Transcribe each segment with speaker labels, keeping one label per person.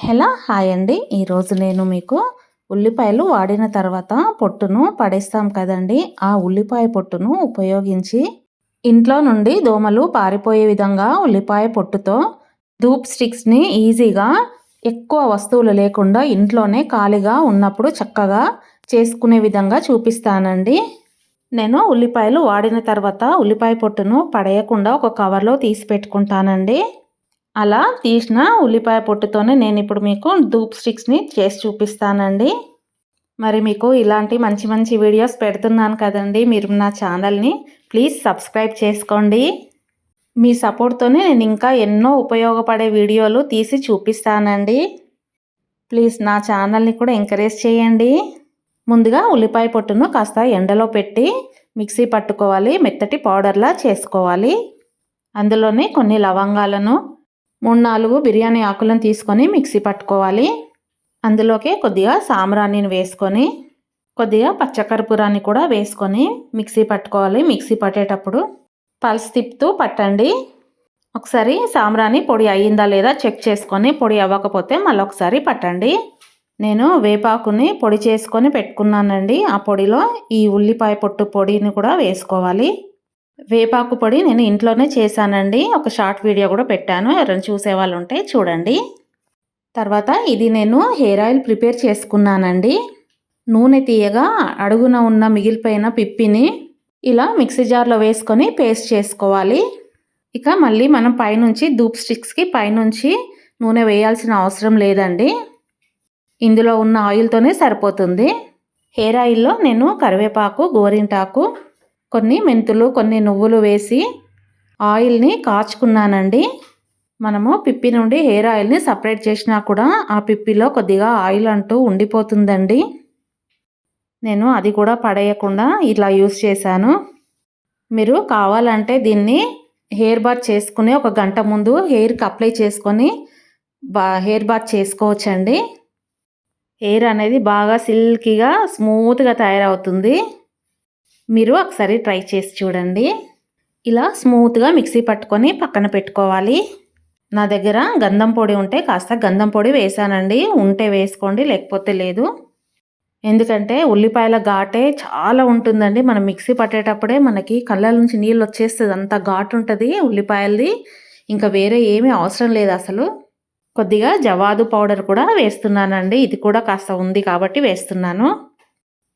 Speaker 1: Hello hi అండి. ఈరోజు నేను మీకు ఉల్లిపాయలు వాడిన తర్వాత పొట్టును పడేస్తాం కదండి, ఆ ఉల్లిపాయ పొట్టును ఉపయోగించి ఇంట్లో నుండి దోమలు పారిపోయే విధంగా ఉల్లిపాయ పొట్టుతో ధూప్ స్టిక్స్ని ఈజీగా ఎక్కువ వస్తువులు లేకుండా ఇంట్లోనే ఖాళీగా ఉన్నప్పుడు చక్కగా చేసుకునే విధంగా చూపిస్తానండి. నేను ఉల్లిపాయలు వాడిన తర్వాత ఉల్లిపాయ పొట్టును పడేయకుండా ఒక కవర్లో తీసి పెట్టుకుంటానండి. అలా తీసిన ఉల్లిపాయ పొట్టుతోనే నేను ఇప్పుడు మీకు ధూప్ స్టిక్స్ని చేసి చూపిస్తానండి. మరి మీకు ఇలాంటి మంచి మంచి వీడియోస్ పెడుతున్నాను కదండి, మీరు నా ఛానల్ని ప్లీజ్ సబ్స్క్రైబ్ చేసుకోండి. మీ సపోర్ట్తోనే నేను ఇంకా ఎన్నో ఉపయోగపడే వీడియోలు తీసి చూపిస్తానండి. ప్లీజ్ నా ఛానల్ని కూడా ఎంకరేజ్ చేయండి. ముందుగా ఉల్లిపాయ పొట్టును కాస్త ఎండలో పెట్టి మిక్సీ పట్టుకోవాలి, మెత్తటి పౌడర్లా చేసుకోవాలి. అందులోనే కొన్ని లవంగాలను 3-4 బిర్యానీ ఆకులను తీసుకొని మిక్సీ పట్టుకోవాలి. అందులోకి కొద్దిగా సాంబ్రాణిని వేసుకొని కొద్దిగా పచ్చకర్పూరాన్ని కూడా వేసుకొని మిక్సీ పట్టుకోవాలి. మిక్సీ పట్టేటప్పుడు పల్స్ తిప్పుతూ పట్టండి. ఒకసారి సాంబ్రాణి పొడి అయ్యిందా లేదా చెక్ చేసుకొని, పొడి అవ్వకపోతే మళ్ళీ ఒకసారి పట్టండి. నేను వేపాకుని పొడి చేసుకొని పెట్టుకున్నానండి. ఆ పొడిలో ఈ ఉల్లిపాయ పొట్టు పొడిని కూడా వేసుకోవాలి. వేపాకు పొడి నేను ఇంట్లోనే చేశానండి. ఒక షార్ట్ వీడియో కూడా పెట్టాను, ఎవరైనా చూసేవాళ్ళు ఉంటే చూడండి. తర్వాత ఇది నేను హెయిర్ ఆయిల్ ప్రిపేర్ చేసుకున్నానండి. నూనె తీయగా అడుగున ఉన్న మిగిలిపోయిన పిప్పిని ఇలా మిక్సీ జార్లో వేసుకొని పేస్ట్ చేసుకోవాలి. ఇక మళ్ళీ మనం పైనుంచి ధూప్ స్టిక్స్కి పైనుంచి నూనె వేయాల్సిన అవసరం లేదండి. ఇందులో ఉన్న ఆయిల్తోనే సరిపోతుంది. హెయిర్ ఆయిల్లో నేను కరివేపాకు, గోరింటాకు, కొన్ని మెంతులు, కొన్ని నువ్వులు వేసి ఆయిల్ని కాచుకున్నానండి. మనము పిప్పి నుండి హెయిర్ ఆయిల్ని సపరేట్ చేసినా కూడా ఆ పిప్పిలో కొద్దిగా ఆయిల్ అంటూ ఉండిపోతుందండి. నేను అది కూడా పడేయకుండా ఇలా యూస్ చేశాను. మీరు కావాలంటే దీన్ని హెయిర్ బాత్ చేసుకుని ఒక గంట ముందు హెయిర్కి అప్లై చేసుకొని హెయిర్ బాత్ చేసుకోవచ్చండి. హెయిర్ అనేది బాగా సిల్కీగా స్మూత్గా తయారవుతుంది. మీరు ఒకసారి ట్రై చేసి చూడండి. ఇలా స్మూత్గా మిక్సీ పట్టుకొని పక్కన పెట్టుకోవాలి. నా దగ్గర గంధం పొడి ఉంటే కాస్త గంధం పొడి వేసానండి. ఉంటే వేసుకోండి, లేకపోతే లేదు. ఎందుకంటే ఉల్లిపాయల ఘాటే చాలా ఉంటుందండి. మనం మిక్సీ పట్టేటప్పుడే మనకి కళ్ళ నుంచి నీళ్ళు వచ్చేస్తుంది, అంత ఘాటు ఉంటుంది ఉల్లిపాయలది. ఇంకా వేరే ఏమీ అవసరం లేదు అసలు. కొద్దిగా జవాదు పౌడర్ కూడా వేస్తున్నానండి. ఇది కూడా కాస్త ఉంది కాబట్టి వేస్తున్నాను.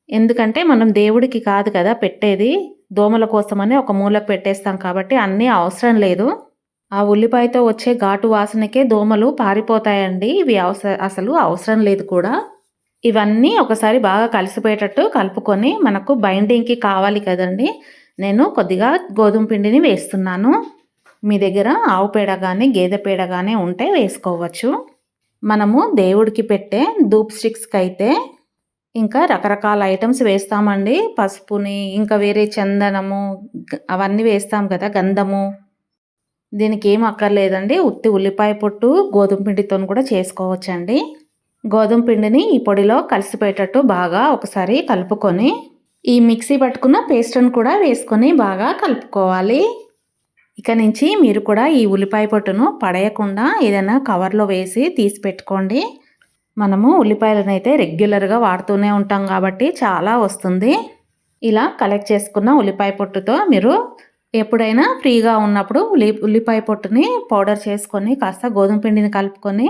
Speaker 1: ఎందుకంటే మనం దేవుడికి కాదు కదా పెట్టేది, దోమల కోసమని ఒక మూలకు పెట్టేస్తాం కాబట్టి అన్నీ అవసరం లేదు. ఆ ఉల్లిపాయతో వచ్చే ఘాటు వాసనకే దోమలు పారిపోతాయండి. ఇవి అసలు అవసరం లేదు కూడా. ఇవన్నీ ఒకసారి బాగా కలిసిపోయేటట్టు కలుపుకొని మనకు బైండింగ్కి కావాలి కదండి, నేను కొద్దిగా గోధుమ పిండిని వేస్తున్నాను. మీ దగ్గర ఆవు పేడ కానీ గేదె పేడ కానీ ఉంటే వేసుకోవచ్చు. మనము దేవుడికి పెట్టే ధూప్ స్టిక్స్కి అయితే ఇంకా రకరకాల ఐటమ్స్ వేస్తామండి. పసుపుని, ఇంకా వేరే చందనము అవన్నీ వేస్తాం కదా, గంధము. దీనికి ఏం అక్కర్లేదండి, ఉత్తి ఉల్లిపాయ పొట్టు గోధుమ పిండితో కూడా చేసుకోవచ్చండి. గోధుమ పిండిని ఈ పొడిలో కలిసిపోయేటట్టు బాగా ఒకసారి కలుపుకొని ఈ మిక్సీ పట్టుకున్న పేస్ట్ని కూడా వేసుకొని బాగా కలుపుకోవాలి. ఇక నుంచి మీరు కూడా ఈ ఉల్లిపాయ పొట్టును పడేయకుండా ఏదైనా కవర్లో వేసి తీసి పెట్టుకోండి. మనము ఉల్లిపాయలను అయితే రెగ్యులర్గా వాడుతూనే ఉంటాం కాబట్టి చాలా వస్తుంది. ఇలా కలెక్ట్ చేసుకున్న ఉల్లిపాయ పొట్టుతో మీరు ఎప్పుడైనా ఫ్రీగా ఉన్నప్పుడు ఉల్లిపాయ పొట్టుని పౌడర్ చేసుకొని కాస్త గోధుమ పిండిని కలుపుకొని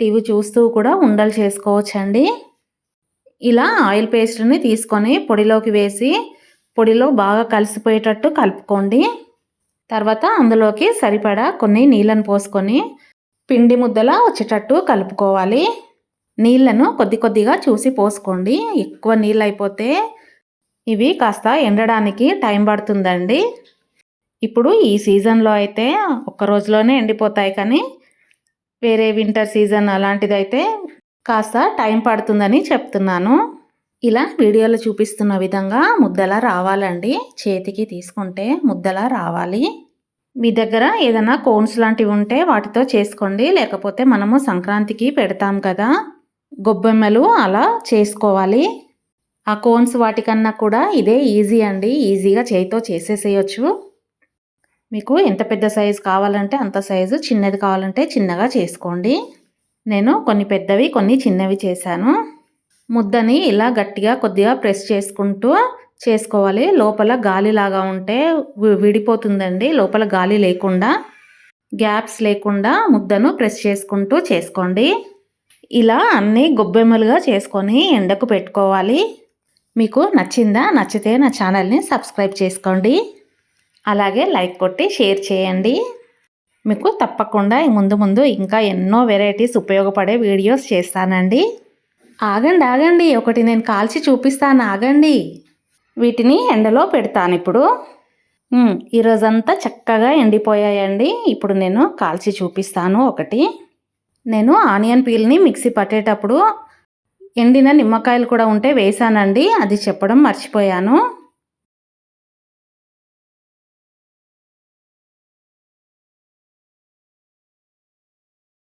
Speaker 1: టీవీ చూస్తూ కూడా ఉండలు చేసుకోవచ్చండి. ఇలా ఆయిల్ పేస్ట్ని తీసుకొని పొడిలోకి వేసి పొడిలో బాగా కలిసిపోయేటట్టు కలుపుకోండి. తర్వాత అందులోకి సరిపడా కొన్ని నీళ్ళను పోసుకొని పిండి ముద్దలా వచ్చేటట్టు కలుపుకోవాలి. నీళ్ళను కొద్ది కొద్దిగా చూసి పోసుకోండి. ఎక్కువ నీళ్ళు అయిపోతే ఇవి కాస్త ఎండడానికి టైం పడుతుందండి. ఇప్పుడు ఈ సీజన్లో అయితే ఒక్క రోజులోనే ఎండిపోతాయి, కానీ వేరే వింటర్ సీజన్ అలాంటిదైతే కాస్త టైం పడుతుందని చెప్తున్నాను. ఇలా వీడియోలో చూపిస్తున్న విధంగా ముద్దలా రావాలండి. చేతికి తీసుకుంటే ముద్దలా రావాలి. మీ దగ్గర ఏదైనా కోన్స్ లాంటివి ఉంటే వాటితో చేసుకోండి, లేకపోతే మనము సంక్రాంతికి పెడతాం కదా గొబ్బెమ్మలు, అలా చేసుకోవాలి. ఆ కోన్స్ వాటికన్నా కూడా ఇదే ఈజీ అండి. ఈజీగా చేతితో చేసేసేయచ్చు. మీకు ఎంత పెద్ద సైజు కావాలంటే అంత సైజు, చిన్నది కావాలంటే చిన్నగా చేసుకోండి. నేను కొన్ని పెద్దవి కొన్ని చిన్నవి చేశాను. ముద్దని ఇలా గట్టిగా కొద్దిగా ప్రెస్ చేసుకుంటూ చేసుకోవాలి. లోపల గాలిలాగా ఉంటే విడిపోతుందండి. లోపల గాలి లేకుండా గ్యాప్స్ లేకుండా ముద్దను ప్రెస్ చేసుకుంటూ చేసుకోండి. ఇలా అన్నీ గొబ్బెమ్మలుగా చేసుకొని ఎండకు పెట్టుకోవాలి. మీకు నచ్చిందా? నచ్చితే నా ఛానల్ని సబ్స్క్రైబ్ చేసుకోండి. అలాగే లైక్ కొట్టి షేర్ చేయండి. మీకు తప్పకుండా ముందు ఇంకా ఎన్నో వెరైటీస్ ఉపయోగపడే వీడియోస్ చేస్తానండి. ఆగండి ఒకటి నేను కాల్చి చూపిస్తాను, ఆగండి. వీటిని ఎండలో పెడతాను ఇప్పుడు. ఈరోజంతా చక్కగా ఎండిపోయాయండి. ఇప్పుడు నేను కాల్చి చూపిస్తాను ఒకటి. నేను ఆనియన్ పీల్ని మిక్సీ పట్టేటప్పుడు ఎండిన నిమ్మకాయలు కూడా ఉంటే వేసానండి, అది చెప్పడం మర్చిపోయాను.